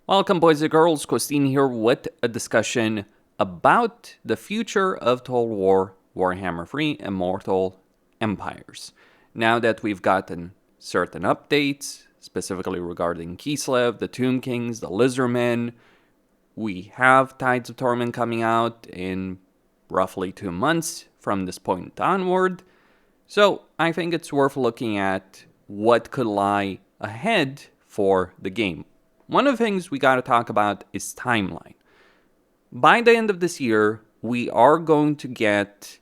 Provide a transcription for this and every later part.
Welcome, boys and girls. Christine here with a discussion about the future of Total War Warhammer 3 Immortal Empires. Now that we've gotten certain updates, specifically regarding Kislev, the Tomb Kings, the Lizardmen, we have Tides of Torment coming out in roughly 2 months from this point onward. So I think it's worth looking at what could lie ahead for the game. One of the things we got to talk about is timeline. By the end of this year, we are going to get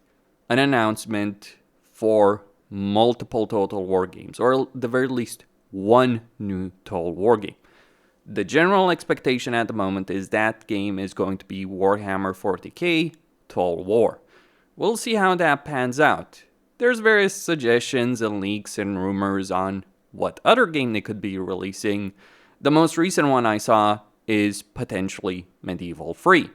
an announcement for multiple Total War games, or at the very least, one new Total War game. The general expectation at the moment is that game is going to be Warhammer 40k Total War. We'll see how that pans out. There's various suggestions and leaks and rumors on what other game they could be releasing. The most recent one I saw is potentially Medieval 3,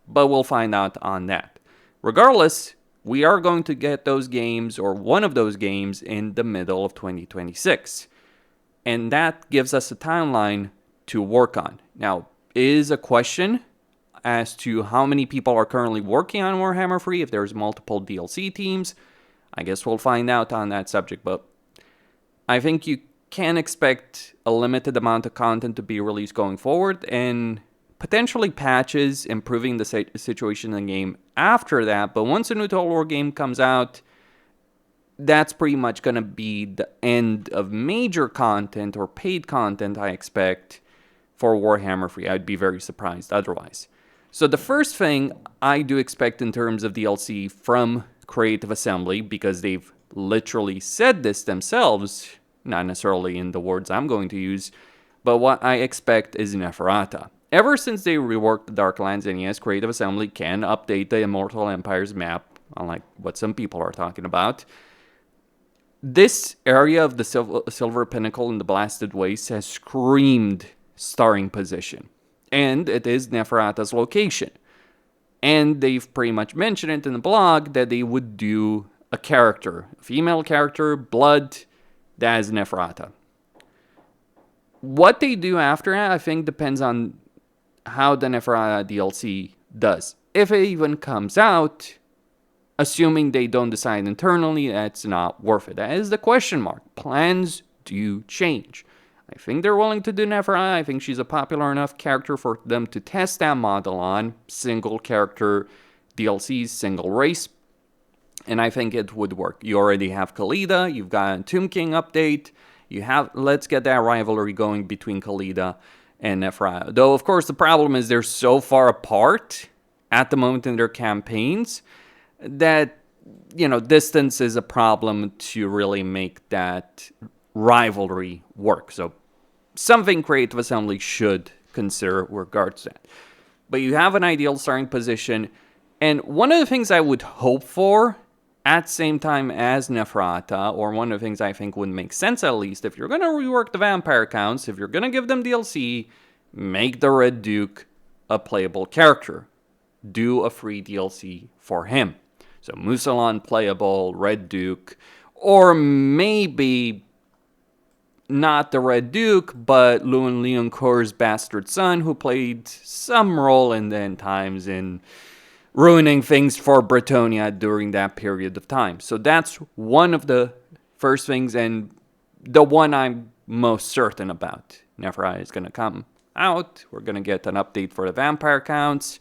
but we'll find out on that. Regardless, we are going to get those games, or one of those games, in the middle of 2026. And that gives us a timeline to work on. Now, is a question as to how many people are currently working on Warhammer 3, if there's multiple DLC teams. I guess we'll find out on that subject, but I think you can expect a limited amount of content to be released going forward, and potentially patches improving the situation in the game after that. But once a new Total War game comes out, that's pretty much going to be the end of major content or paid content, I expect, for Warhammer 3. I'd be very surprised otherwise. So the first thing I do expect in terms of DLC from Creative Assembly, because they've literally said this themselves, not necessarily in the words I'm going to use, but what I expect is Neferata. Ever since they reworked the Darklands, and yes, Creative Assembly can update the Immortal Empires map, unlike what some people are talking about, this area of the Silver Pinnacle in the Blasted Waste has screamed starring position. And it is Neferata's location. And they've pretty much mentioned it in the blog that they would do a character, a female character, blood. That is Neferata. What they do after that, I think, depends on how the Neferata DLC does. If it even comes out, assuming they don't decide internally, that's not worth it. That is the question mark. Plans do change. I think they're willing to do Neferata. I think she's a popular enough character for them to test that model on. Single character DLCs, single race. And I think it would work. You already have Khalida, you've got a Tomb King update. Let's get that rivalry going between Khalida and Neferata. Though, of course, the problem is they're so far apart at the moment in their campaigns that, distance is a problem to really make that rivalry work. So something Creative Assembly should consider regards to that. But you have an ideal starting position. And one of the things I would hope for at the same time as Neferata, or one of the things I think would make sense at least, if you're going to rework the vampire counts, if you're going to give them DLC, make the Red Duke a playable character. Do a free DLC for him. So Musalon playable, Red Duke, or maybe not the Red Duke, but Luan Leoncourt's bastard son, who played some role in the end times in ruining things for Bretonnia during that period of time. So that's one of the first things, and the one I'm most certain about. Neferata is going to come out. We're going to get an update for the vampire counts,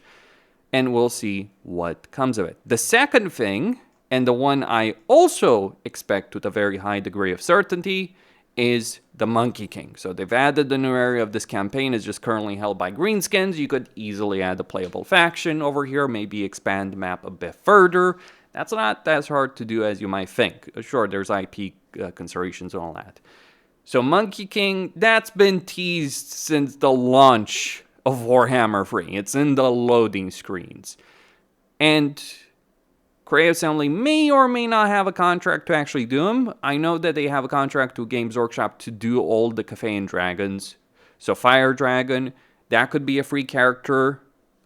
and we'll see what comes of it. The second thing, and the one I also expect with a very high degree of certainty, is the Monkey King. So they've added the new area of this campaign is just currently held by Greenskins. You could easily add a playable faction over here, maybe expand the map a bit further. That's not as hard to do as you might think. Sure, there's IP considerations and all that. So Monkey King, that's been teased since the launch of Warhammer 3. It's in the loading screens. And Creative Assembly may or may not have a contract to actually do them. I know that they have a contract with Games Workshop to do all the Cathay and dragons. So Fire Dragon, that could be a free character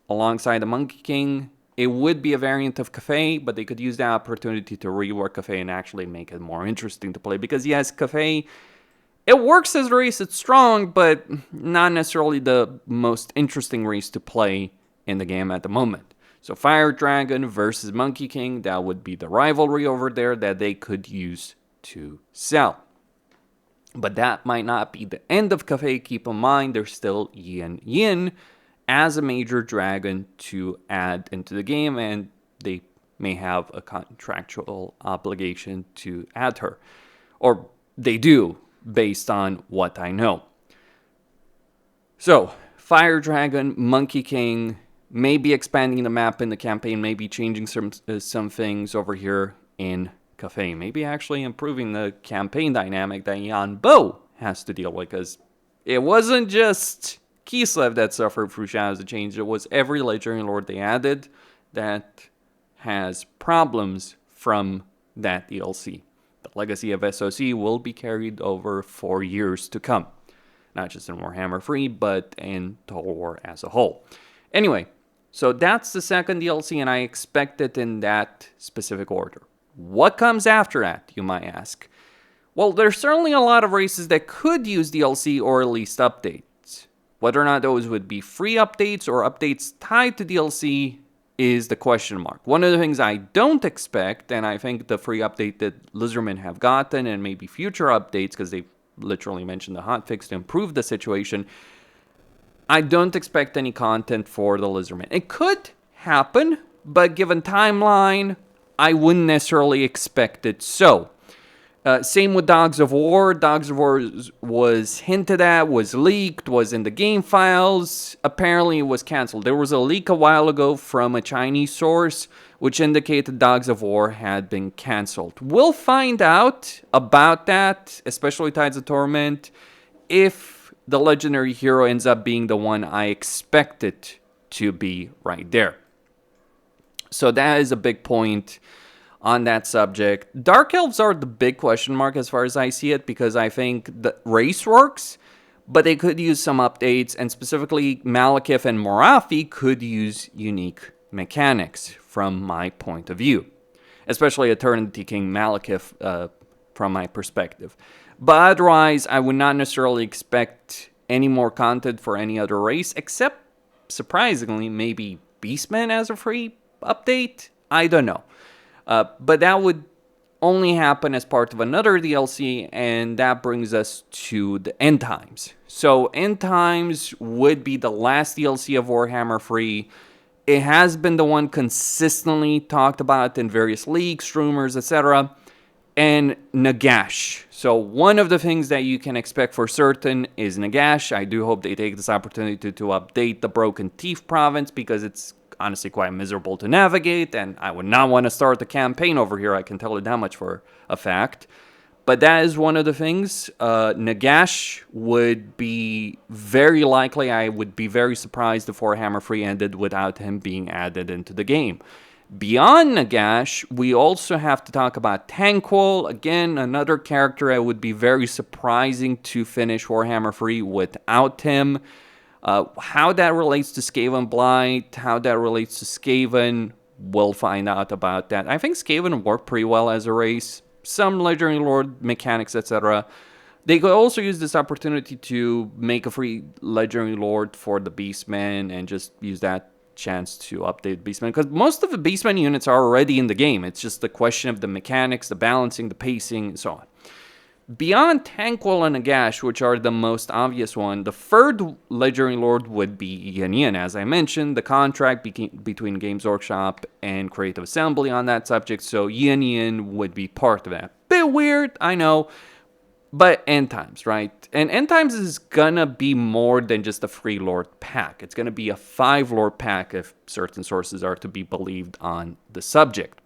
alongside the Monkey King. It would be a variant of Cathay, but they could use that opportunity to rework Cathay and actually make it more interesting to play. Because yes, Cathay It works as a race, it's strong, but not necessarily the most interesting race to play in the game at the moment. So Fire Dragon versus Monkey King, that would be the rivalry over there that they could use to sell. But that might not be the end of Cathay. Keep in mind, there's still Yin as a major dragon to add into the game, and they may have a contractual obligation to add her. Or they do, based on what I know. So, Fire Dragon, Monkey King, maybe expanding the map in the campaign, maybe changing some things over here in Cathay, maybe actually improving the campaign dynamic that Yan Bo has to deal with, because it wasn't just Kislev that suffered through Shadows of Change, it was every Legendary Lord they added that has problems from that DLC. The legacy of SOC will be carried over for years to come. Not just in Warhammer 3, but in Total War as a whole. Anyway, so that's the second DLC, and I expect it in that specific order. What comes after that, you might ask? Well, there's certainly a lot of races that could use DLC or at least updates. Whether or not those would be free updates or updates tied to DLC is the question mark. One of the things I don't expect, and I think the free update that Lizardmen have gotten, and maybe future updates, because they've literally mentioned the hotfix to improve the situation, I don't expect any content for the Lizardmen. It could happen, but given timeline, I wouldn't necessarily expect it so. Same with Dogs of War. Dogs of War was hinted at, was leaked, was in the game files. Apparently, it was canceled. There was a leak a while ago from a Chinese source which indicated Dogs of War had been canceled. We'll find out about that, especially Tides of Torment, if the legendary hero ends up being the one I expect it to be right there. So that is a big point on that subject. Dark Elves are the big question mark as far as I see it, because I think the race works, but they could use some updates, and specifically Malekith and Morathi could use unique mechanics from my point of view. Especially Eternity King Malekith from my perspective. But otherwise, I would not necessarily expect any more content for any other race, except, surprisingly, maybe Beastmen as a free update? I don't know. But that would only happen as part of another DLC, and that brings us to the End Times. So End Times would be the last DLC of Warhammer 3. It has been the one consistently talked about in various leaks, rumors, etc. And Nagash. So one of the things that you can expect for certain is Nagash. I do hope they take this opportunity to update the Broken Teeth province, because it's honestly quite miserable to navigate, and I would not want to start the campaign over here. I can tell you that much for a fact. But that is one of the things. Nagash would be very likely. I would be very surprised if Warhammer 3 ended without him being added into the game. Beyond Nagash, we also have to talk about Tanquil. Again, another character I would be very surprising to finish Warhammer 3 without him. How that relates to Skaven Blight, how that relates to Skaven, we'll find out about that. I think Skaven work pretty well as a race. Some Legendary Lord mechanics, etc. They could also use this opportunity to make a free Legendary Lord for the Beastmen and just use that chance to update Beastmen, because most of the Beastmen units are already in the game. It's just the question of the mechanics, the balancing, the pacing, and so on. Beyond Tanquil and Nagash, which are the most obvious one, the third Legendary Lord would be Yin. As I mentioned, the contract between Games Workshop and Creative Assembly on that subject, so Yin would be part of that. Bit weird, I know, but End Times, right? And End Times is gonna be more than just a 3-Lord pack. It's gonna be a 5-Lord pack if certain sources are to be believed on the subject.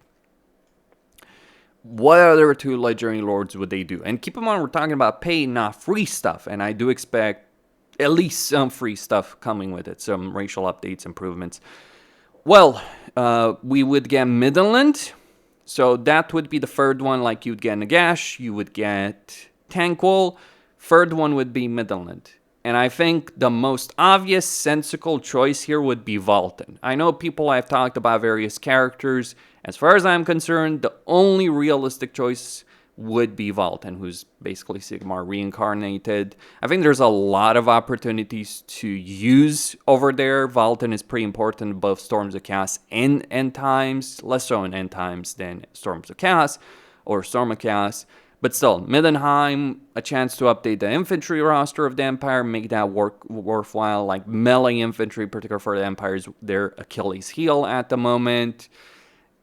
What other 2 Legendary Lords would they do? And keep in mind, we're talking about pay, not free stuff. And I do expect at least some free stuff coming with it. Some racial updates, improvements. Well, we would get Midland. So that would be the third one. Like you'd get Nagash, you would get Tanquil. Third one would be Midland. And I think the most obvious, sensical choice here would be Valten. I know people have talked about various characters. As far as I'm concerned, the only realistic choice would be Valten, who's basically Sigmar reincarnated. I think there's a lot of opportunities to use over there. Valten is pretty important both Storms of Chaos and End Times, less so in End Times than Storms of Chaos or Storm of Chaos. But still, Middenheim, a chance to update the infantry roster of the Empire, make that worthwhile. Like melee infantry, particularly for the Empire's their Achilles heel at the moment.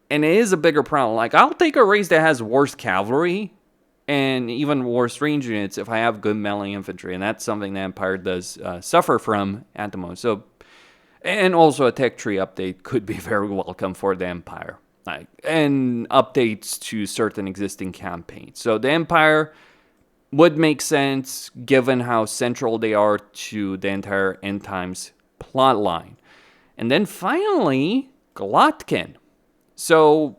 And it is a bigger problem. Like, I'll take a race that has worse cavalry and even worse range units if I have good melee infantry. And that's something the Empire does suffer from at the moment. So, and also a tech tree update could be very welcome for the Empire. And updates to certain existing campaigns. So the Empire would make sense given how central they are to the entire End Times plotline. And then finally, Glotkin. So,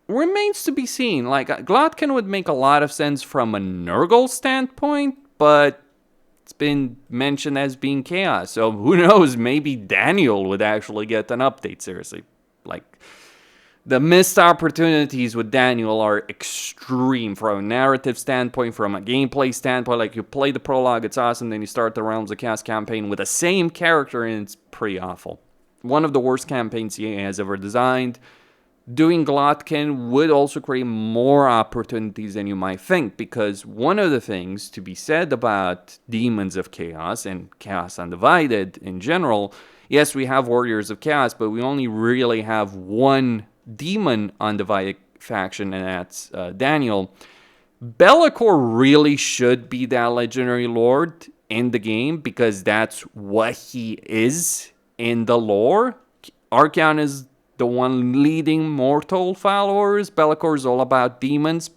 remains to be seen. Like, Glotkin would make a lot of sense from a Nurgle standpoint, but it's been mentioned as being chaos. So, who knows, maybe Daniel would actually get an update, seriously. Like, the missed opportunities with Daniel are extreme from a narrative standpoint, from a gameplay standpoint. Like, you play the prologue, it's awesome, then you start the Realms of Chaos campaign with the same character, and it's pretty awful. One of the worst campaigns EA has ever designed. Doing Glotkin would also create more opportunities than you might think, because one of the things to be said about Demons of Chaos and Chaos Undivided in general, yes, we have Warriors of Chaos, but we only really have one Demon Undivided faction, and that's Daniel. Bellicor really should be that legendary lord in the game, because that's what he is in the lore. Archaon is the one leading mortal followers. Bellicor is all about demons.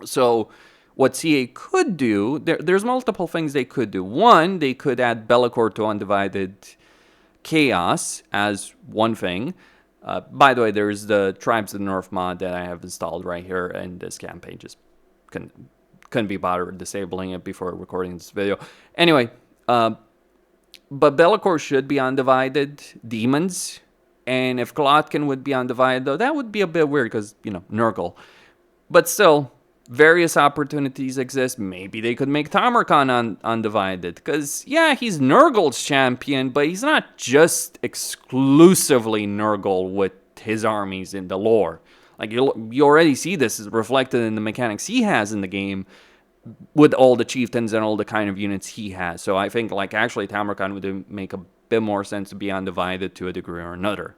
So what CA could do, there's multiple things they could do. One, they could add Bellicor to Undivided Chaos as one thing. By the way, there's the Tribes of the North mod that I have installed right here in this campaign. Just couldn't be bothered disabling it before recording this video. Anyway, but Bellicor should be Undivided Demons. And if Glotkin would be Undivided, though, that would be a bit weird because, you know, Nurgle. But still, various opportunities exist. Maybe they could make Tamarkan Undivided. Because, yeah, he's Nurgle's champion, but he's not just exclusively Nurgle with his armies in the lore. Like, you already see this is reflected in the mechanics he has in the game with all the chieftains and all the kind of units he has. So I think, like, actually Tamarkan would make a bit more sense to be Undivided to a degree or another.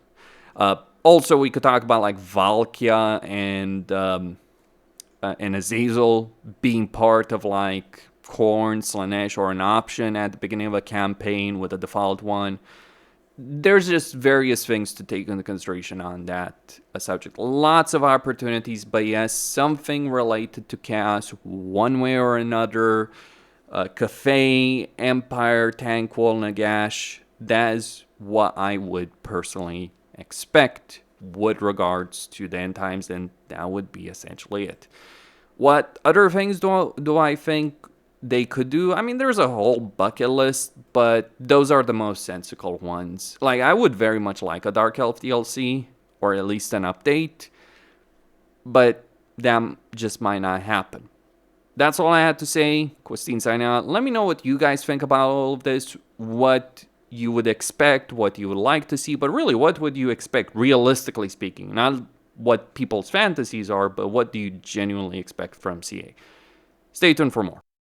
Also, we could talk about, like, Valkia and Azazel being part of, like, Khorne, Slanesh, or an option at the beginning of a campaign with a default one. There's just various things to take into consideration on that subject. Lots of opportunities, but yes, something related to Chaos one way or another. Cathay, Empire, Tanquil, Nagash. That is what I would personally expect with regards to the End Times, and that would be essentially it. What other things do I think they could do? I mean, there's a whole bucket list, but those are the most sensical ones. Like, I would very much like a Dark Elf DLC, or at least an update, but that just might not happen. That's all I had to say. Christine signing out. Let me know what you guys think about all of this, what you would expect, what you would like to see, but really, what would you expect, realistically speaking? Not what people's fantasies are, but what do you genuinely expect from CA? Stay tuned for more.